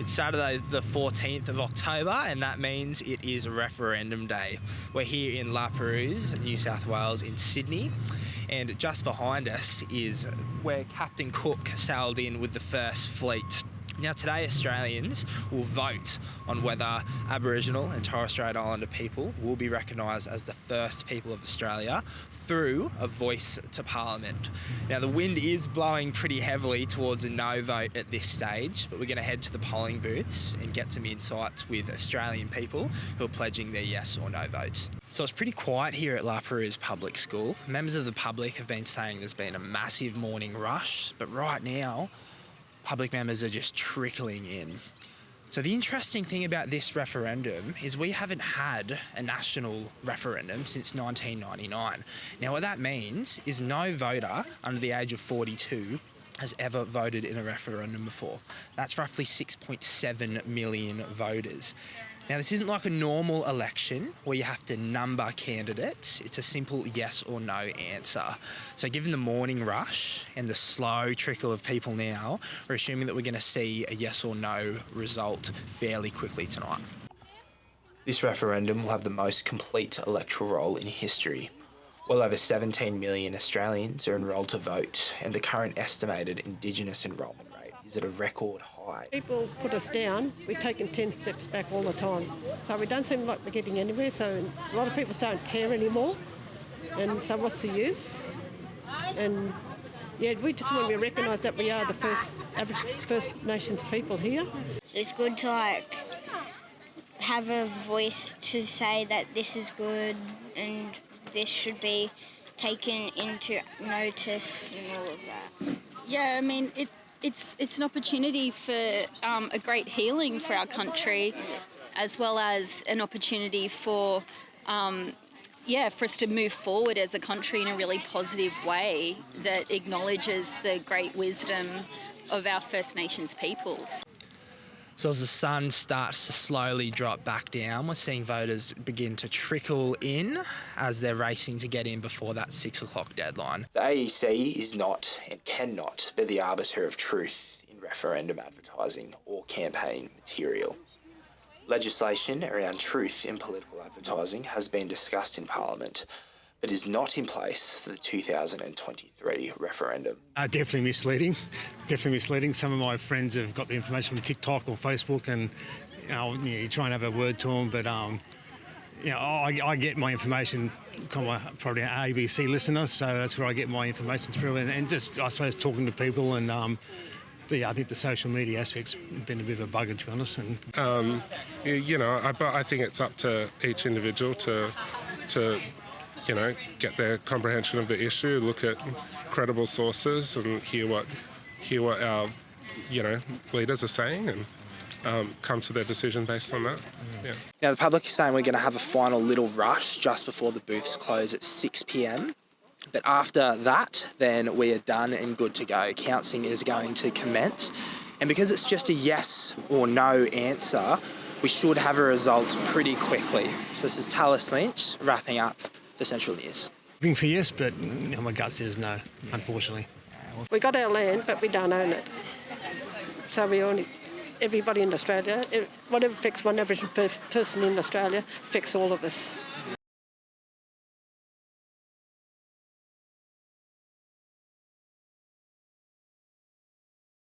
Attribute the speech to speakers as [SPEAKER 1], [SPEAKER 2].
[SPEAKER 1] It's Saturday the 14th of October, and that means it is referendum day. We're here in Perouse, New South Wales in Sydney, and just behind us is where Captain Cook sailed in with the first fleet. Now today Australians will vote on whether Aboriginal and Torres Strait Islander people will be recognised as the first people of Australia through a voice to Parliament. Now the wind is blowing pretty heavily towards a no vote at this stage, but we're going to head to the polling booths and get some insights with Australian people who are pledging their yes or no votes. So it's pretty quiet here at Perouse Public School. Members of the public have been saying there's been a massive morning rush, but right now public members are just trickling in. So the interesting thing about this referendum is we haven't had a national referendum since 1999. Now what that means is no voter under the age of 42 has ever voted in a referendum before. That's roughly 6.7 million voters. Now this isn't like a normal election where you have to number candidates. It's a simple yes or no answer. So given the morning rush and the slow trickle of people now, we're assuming that we're going to see a yes or no result fairly quickly tonight. This referendum will have the most complete electoral roll in history. Well over 17 million Australians are enrolled to vote, and the current estimated Indigenous enrolment rate is at a record high.
[SPEAKER 2] People put us down, we're taking 10 steps back all the time. So we don't seem like we're getting anywhere, so a lot of people don't care anymore. And so what's the use? And yeah, we just want to be recognised that we are the First Nations people here.
[SPEAKER 3] It's good to have a voice to say that this is good and this should be taken into notice and all of that.
[SPEAKER 4] Yeah, I mean, it's an opportunity for a great healing for our country, as well as an opportunity for us to move forward as a country in a really positive way that acknowledges the great wisdom of our First Nations peoples.
[SPEAKER 1] So as the sun starts to slowly drop back down, we're seeing voters begin to trickle in as they're racing to get in before that 6 o'clock deadline. The AEC is not and cannot be the arbiter of truth in referendum advertising or campaign material. Legislation around truth in political advertising has been discussed in Parliament, but is not in place for the 2023 referendum.
[SPEAKER 5] Definitely misleading. Some of my friends have got the information from TikTok or Facebook, and you try and have a word to them, but I get my information probably an ABC listener, so that's where I get my information through, and just I suppose talking to people, and but yeah, I think the social media aspect's been a bit of a bugger, to be honest. And
[SPEAKER 6] I think it's up to each individual to get their comprehension of the issue, look at credible sources and hear what our, leaders are saying, and come to their decision based on that. Yeah.
[SPEAKER 1] Now the public is saying we're going to have a final little rush just before the booths close at 6 p.m. But after that, then we are done and good to go. Counting is going to commence. And because it's just a yes or no answer, we should have a result pretty quickly. So this is Tallas Lynch wrapping up for Central News.
[SPEAKER 5] Hoping for yes, but my gut says no, unfortunately.
[SPEAKER 2] We got our land, but we don't own it. So everybody in Australia, whatever affects one Aboriginal person in Australia affects all of us.